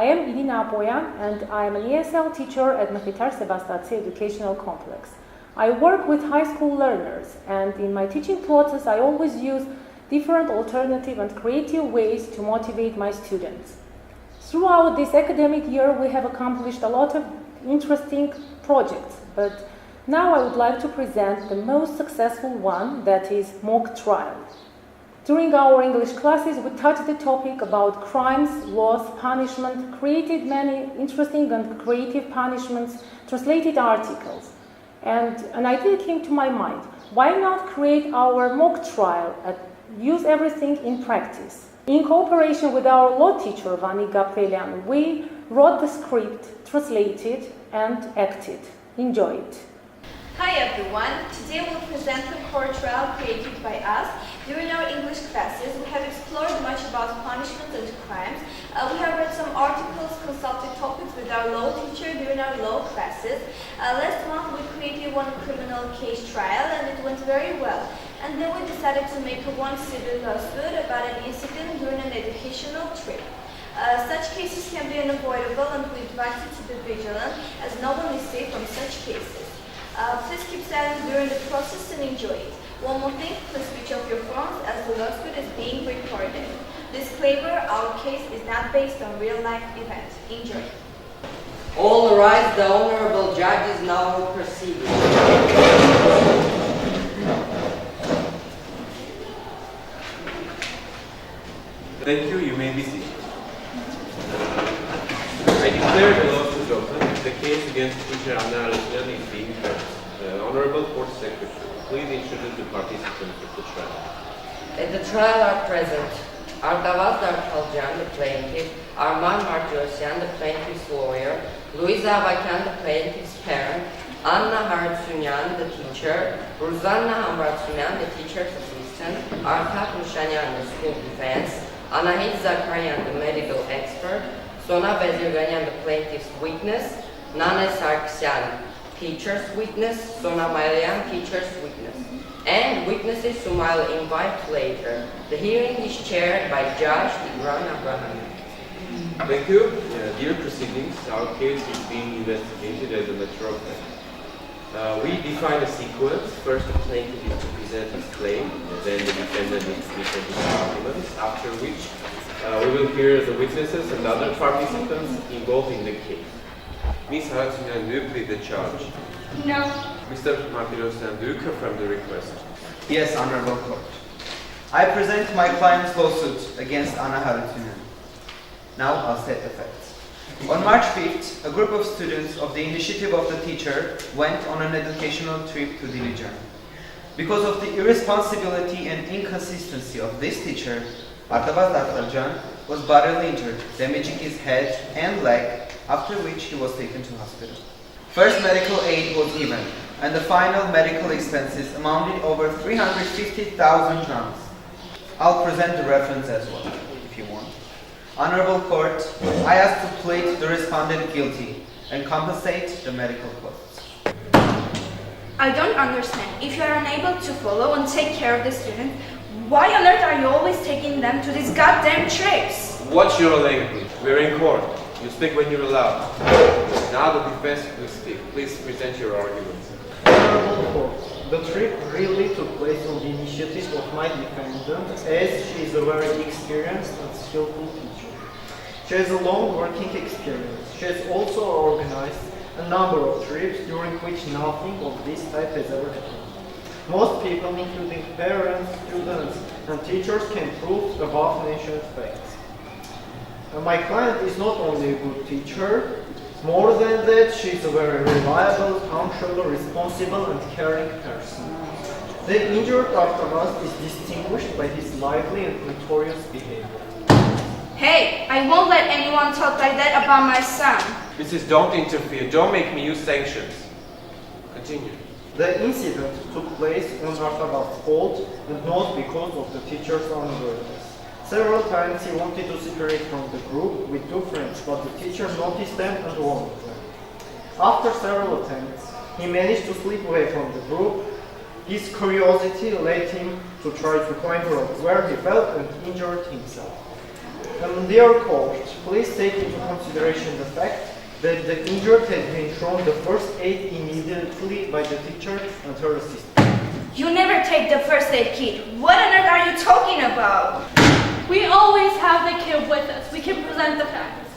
I am Irínā Apoyani and I am an ESL teacher at Sebastati Educational Complex. I work with high school learners, and in my teaching process I always use different alternative and creative ways to motivate my students. Throughout this academic year we have accomplished a lot of interesting projects, but now I would like to present the most successful one, that is mock trial. During our English classes, we touched the topic about crimes, laws, punishment, created many interesting and creative punishments, translated articles. And an idea came to my mind. Why not create our mock trial and use everything in practice? In cooperation with our law teacher, Vani Gaprelian, we wrote the script, translated, and acted. Enjoy it. Hi everyone, today we'll present the court trial created by us. During our English classes, we have explored much about punishments and crimes. We have read some articles, consulted topics with our law teacher during our law classes. Last month we created one criminal case trial and it went very well. And then we decided to make one civil lawsuit about an incident during an educational trip. Such cases can be unavoidable and we advise you to be vigilant as no one is safe from such cases. Please keep silent during the process and enjoy it. One more thing, please switch off your phones as the lawsuit is being recorded. Disclaimer, our case is not based on real-life events. Enjoy. All rise, the Honorable Judge is now proceeding. Thank you, you may be seated. I declare the lawsuit open. The case against teacher Anna Alesyan is being heard. Honorable Court Secretary, please introduce the participants of the trial. At the trial are present Ardavaz Darkaljan, the plaintiff, Arman Martirosyan, the plaintiff's lawyer, Louisa Avakyan, the plaintiff's parent, Anna Hartsunyan, the teacher, Ruzanna Hamratsunyan, the teacher's assistant, Artak Mushanyan, the school defense, Anahit Zakaryan, the medical expert, Sona Bezirganyan, the plaintiff's witness, Nane Sargsyan, teacher's witness, Sona Mailyan, teacher's witness, and witnesses whom I'll invite later. The hearing is chaired by Judge Tigran Abraham. Thank you. Dear proceedings, our case is being investigated as a matter of fact. We define a sequence. First, the plaintiff is to present his claim, then the defendant is to present his arguments, after which we will hear the witnesses and other participants involved in the case. Ms. Hartsunyan, do you plead the charge? No. Mr. Martirosyan, do you confirm the request? Yes, Honorable Court. I present my client's lawsuit against Anna Hartsunyan. Now I'll state the facts. On March 5th, a group of students of the initiative of the teacher went on an educational trip to Dilijan. Because of the irresponsibility and inconsistency of this teacher, Ardavaz Darkaljan was badly injured, damaging his head and leg, after which he was taken to hospital. First medical aid was given, and the final medical expenses amounted over 350,000 crowns. I'll present the reference as well, if you want. Honorable Court, I ask to plead the respondent guilty and compensate the medical costs. I don't understand. If you are unable to follow and take care of the student, why on earth are you always taking them to these goddamn trips? Watch your language. We're in court. You speak when you're allowed. Now the defense will speak. Please present your arguments. Honorable Court, the trip really took place on the initiative of my defendant, as she is a very experienced and skillful teacher. She has a long working experience. She has also organized a number of trips during which nothing of this type has ever happened. Most people, including parents, students, and teachers, can prove above-mentioned facts. My client is not only a good teacher, more than that, she is a very reliable, punctual, responsible, and caring person. The injured Ardavaz is distinguished by his lively and notorious behavior. Hey, I won't let anyone talk like that about my son. Mrs. Don't interfere. Don't make me use sanctions. Continue. The incident took place on Ardavaz's fault and not because of the teacher's unawareness. Several times he wanted to separate from the group with two friends, but the teacher noticed them and warned them. After several attempts, he managed to slip away from the group. His curiosity led him to try to climb a rope, where he fell and injured himself. Dear court, please take into consideration the fact that the injured had been thrown the first aid immediately by the teacher and her assistant. You never take the first aid kit. What on earth are you talking about? We always have the kit with us. We can present the facts.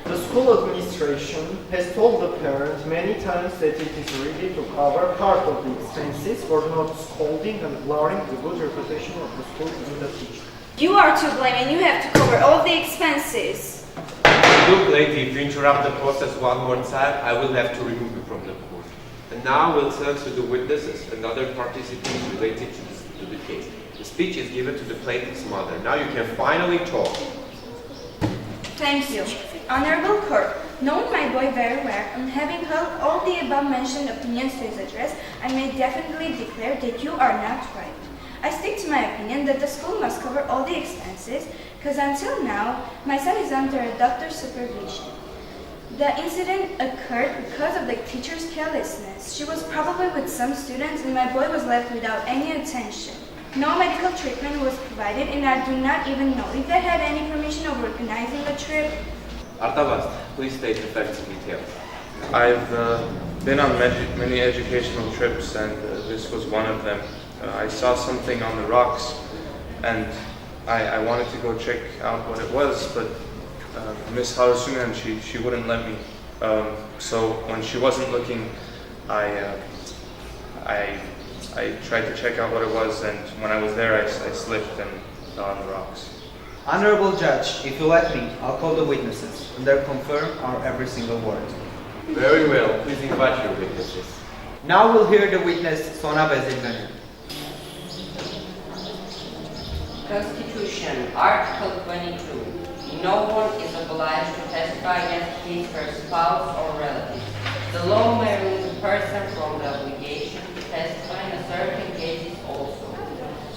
The school administration has told the parent many times that it is ready to cover part of the expenses for not scolding and blurring the good reputation of the school and the teacher. You are to blame and you have to cover all the expenses. Look, lady, if you interrupt the process one more time, I will have to remove you from the court. And now we'll turn to the witnesses and other participants related to the case. The speech is given to the plaintiff's mother. Now you can finally talk. Thank you. Honorable Court, knowing my boy very well and having heard all the above-mentioned opinions to his address, I may definitely declare that you are not right. I stick to my opinion that the school must cover all the expenses, because until now, my son is under a doctor's supervision. The incident occurred because of the teacher's carelessness. She was probably with some students and my boy was left without any attention. No medical treatment was provided and I do not even know if they had any permission of organizing the trip. Artavast, please state the facts in detail. I've been on many educational trips and this was one of them. I saw something on the rocks and I wanted to go check out what it was, but Miss Harasunan, she wouldn't let me. So when she wasn't looking, I tried to check out what it was, and when I was there, I slipped and fell on the rocks. Honorable Judge, if you let me, I'll call the witnesses, and they'll confirm our every single word. Very well. Please invite your witnesses. Now we'll hear the witness, Sona Bezirgani. Constitution, Article 22. No one is obliged to testify against his, her spouse, or relative. The law may release a person from the obligation to testify in certain cases also.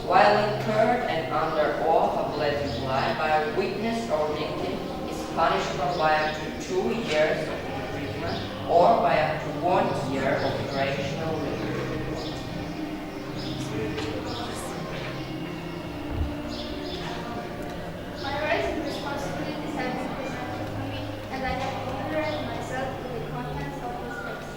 While incurred and under oath of letting lie by a witness or victim is punishable by up to 2 years of imprisonment or by up to 1 year of correctional relief. My rights and responsibilities have been presented to me, and I have familiarized myself with the contents of this text.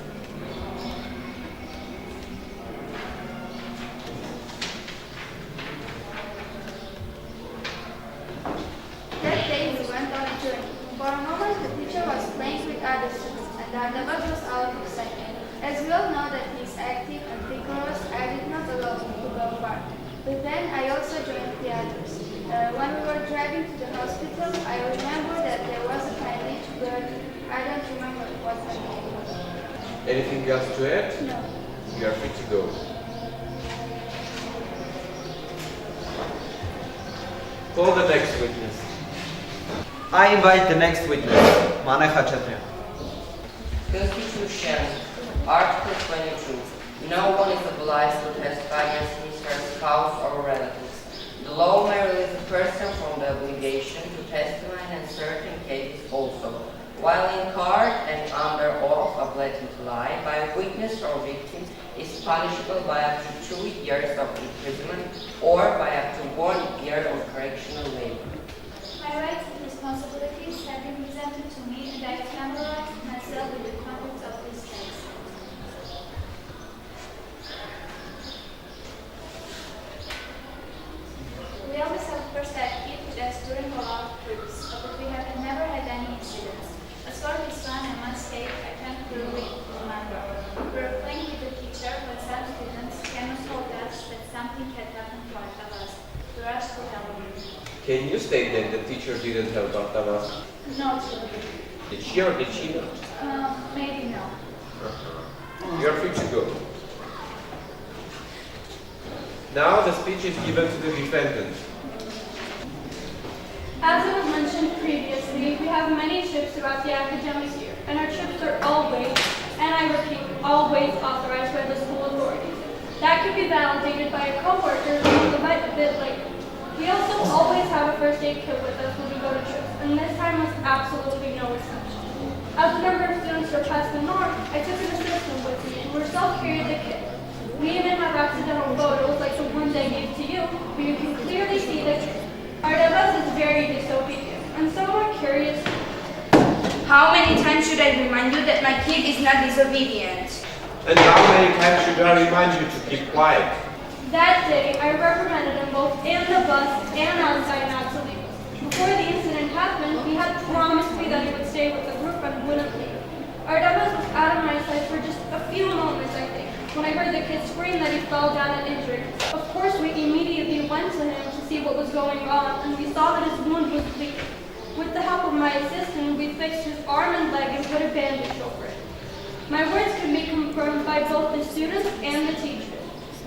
That day we went on a journey. For a moment the teacher was playing with other students, and Ardavad was out of sight. As we all know that he is active and vigorous, I did not allow him to go far. But then I also joined the others. When we were driving to the hospital, I remember that there was a tiny bird. I don't remember what her name was. Anything else to add? No. You are free to go. Call the next witness. I invite the next witness, Mane Khachatryan. Constitution, Article 22. No one is obliged to testify against his, her spouse, or relatives. The law may release a person from the obligation to testify in certain cases also, while incurred and under oath of letting lie by a witness or victim is punishable by up to 2 years of imprisonment or by up to 1 year of correctional labor. My rights and responsibilities have been presented to me, and I have familiarized myself with the contents of this text. We always have first aid kit with us during all our trips, but we have never had any incidents. As for this one, I must state I can't clearly remember. We were playing with the teacher when some students came and told us that something had happened to us. We rushed to help him. Can you state that the teacher didn't help Artavast? Not really. Did she or did she not? Maybe no. You are free to go. Now the speech is given to the defendant. As it was mentioned previously, we have many trips throughout the academic year, and our trips are always, and I repeat, always authorized by the school authorities. That could be validated by a coworker who will invite a bit later. We also always have a first aid kit with us when we go to trips, and this time was absolutely no exception. As the number of students surpassed the norm, I took an assistant with me, and we self-carried the kit. We even have accidental photos like the ones I gave to you, where you can clearly see that Ardavas is very disobedient and somewhat curious. How many times should I remind you that my kid is not disobedient? And how many times should I remind you to keep quiet? That day, I reprimanded him both in the bus and outside not to leave. Before the incident happened, he had promised me that he would stay with the group and wouldn't leave. Ardavas was out of my sight for just a few moments, I think, when I heard the kid scream that he fell down and injured. Of course, we immediately went to him to see what was going on, and we saw that his wound was bleeding. With the help of my assistant, we fixed his arm and leg and put a bandage over it. My words can be confirmed by both the students and the teachers.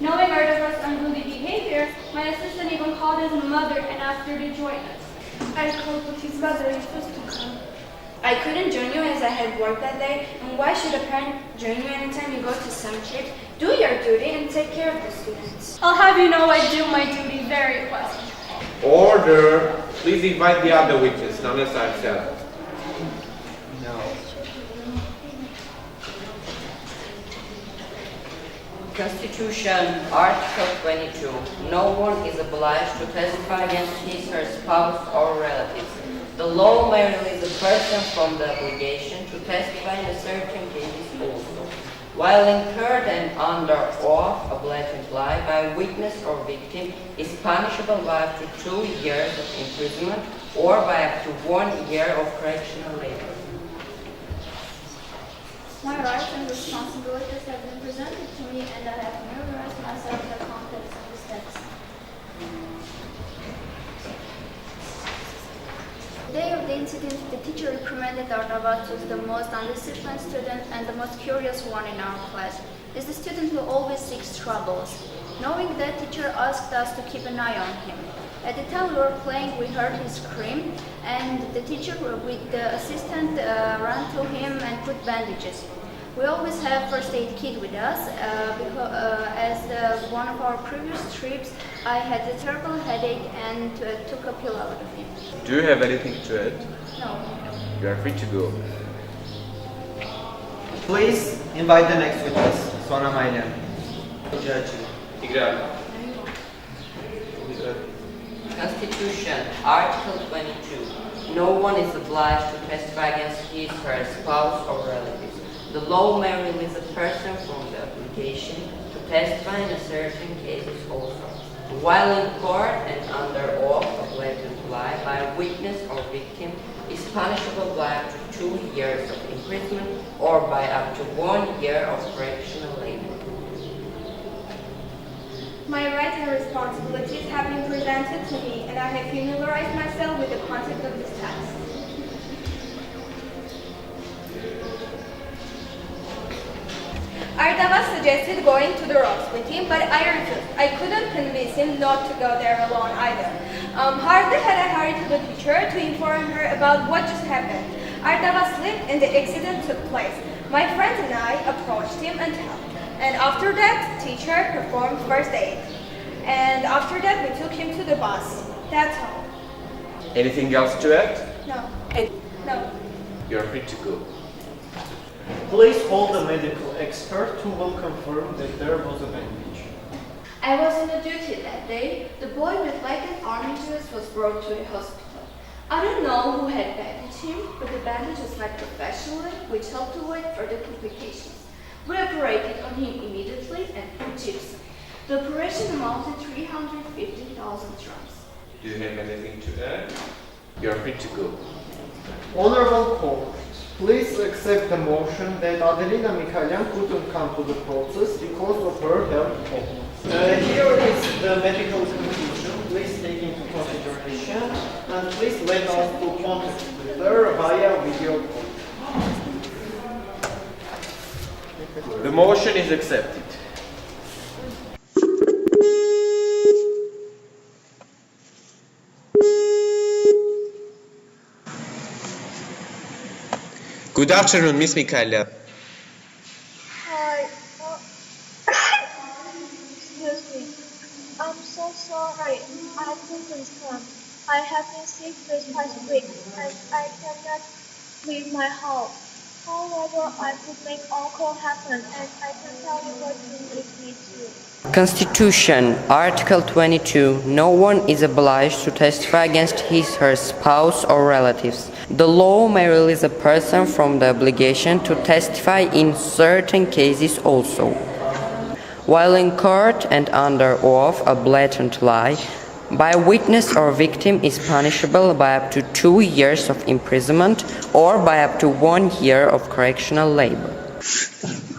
Knowing Ardavas' unruly behavior, my assistant even called his mother and asked her to join us. I called, but his mother refused to come. I couldn't join you as I had work that day, and why should a parent join you anytime you go to some trips? Do your duty and take care of the students. I'll have you know I do my duty very well. Order! Please invite the other witness, known as ourselves. No. Constitution, Article 22. No one is obliged to testify against his, her spouse, or relatives. The law may release a person from the obligation to testify in a certain cases also. While incurred and under oath, a blatant lie by a witness or victim is punishable by up to 2 years of imprisonment or by up to 1 year of correctional labor. My rights and responsibilities have been presented to me, and I have familiarized myself with the context of the text. The day of the incident, the teacher reprimanded Ardavas, who was the most undisciplined student and the most curious one in our class. Is the student who always seeks troubles. Knowing that, teacher asked us to keep an eye on him. At the time we were playing, we heard him scream, and the teacher with the assistant ran to him and put bandages. We always have first aid kit with us, as one of our previous trips, I had a terrible headache and took a pill out of him. Do you have anything to add? No. You are free to go. Please invite the next witness, Sona Maylan. Judge. Tigran. Constitution, Article 22. No one is obliged to testify against his, her spouse, or relatives. The law may release a person from the obligation to testify in a certain cases also. While in court and under oath, a blatant lie by a witness or victim is punishable by up to 2 years of imprisonment or by up to 1 year of correctional labor. My rights and responsibilities have been presented to me, and I have familiarized myself with the content of this text. Ardavas suggested going to the rocks with him, but I refused. I couldn't convince him not to go there alone either. Hardly had I hurried to the teacher to inform her about what just happened. Ardavas slipped and the accident took place. My friends and I approached him and helped. And after that, teacher performed first aid. And after that, we took him to the bus. That's all. Anything else to add? No. No. You are free to go. Please hold a medical expert who will confirm that there was a bandage. I was on a duty that day. The boy with leg and arm injuries was brought to the hospital. I don't know who had bandaged him, but the bandage was made professionally, which helped to avoid further complications. We operated on him immediately and put chips. The operation amounted to 350,000 drams. Do you have anything to add? You are free to go. Honorable Court, please accept the motion that Adelina Mikhailian couldn't come to the process because of her health problems. Here is the medical conclusion. Please take into consideration and please let us do contact with her via video call. The motion is accepted. Good afternoon, Miss Mikhailian. Hi. Excuse me. I'm so sorry. I couldn't come. I have been sick this past week and I cannot leave my house. However, I could make all call happen, and I can tell you what you need me to. Constitution, Article 22. No one is obliged to testify against his/her spouse or relatives. The law may release a person from the obligation to testify in certain cases also. While in court and under oath, a blatant lie by a witness or victim is punishable by up to 2 years of imprisonment or by up to 1 year of correctional labor.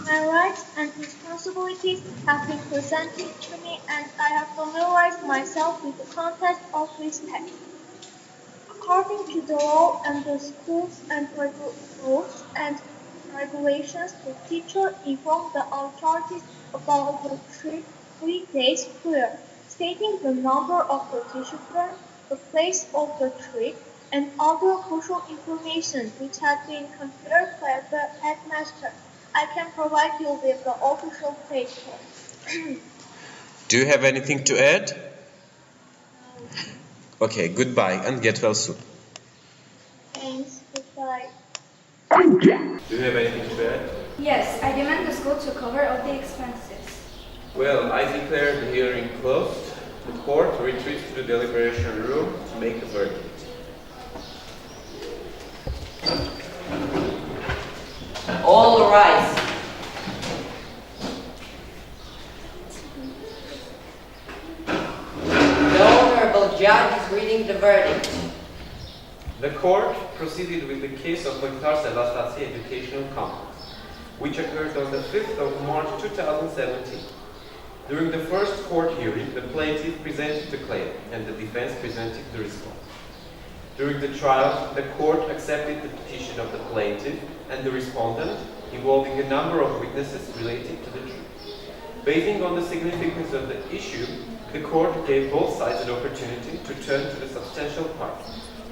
My rights and responsibilities have been presented to me, and I have familiarized myself with the context of this text. According to the law and the schools and rules and regulations, the teacher informed the authorities about the trip 3 days prior, stating the number of participants, the place of the trip, and other crucial information which had been confirmed by the headmaster. I can provide you with the official paper. Do you have anything to add? Okay, goodbye and get well soon. Thanks, goodbye. Do you have anything to add? Yes, I demand the school to cover all the expenses. Well, I declare the hearing closed. The court retreats to the deliberation room to make a verdict. All rise. The Honorable Judge is reading the verdict. The court proceeded with the case of Tessadasë Educational Complex, which occurred on the 5th of March 2017. During the first court hearing, the plaintiff presented the claim and the defense presented the response. During the trial, the court accepted the petition of the plaintiff and the respondent, involving a number of witnesses related to the truth. Basing on the significance of the issue, the court gave both sides an opportunity to turn to the substantial part.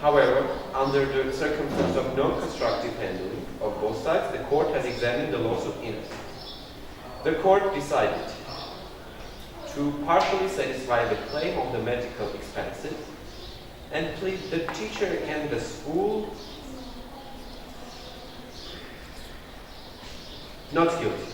However, under the circumstance of no constructive handling of both sides, the court has examined the loss of innocence. The court decided to partially satisfy the claim of the medical expenses and plead the teacher and the school not guilty.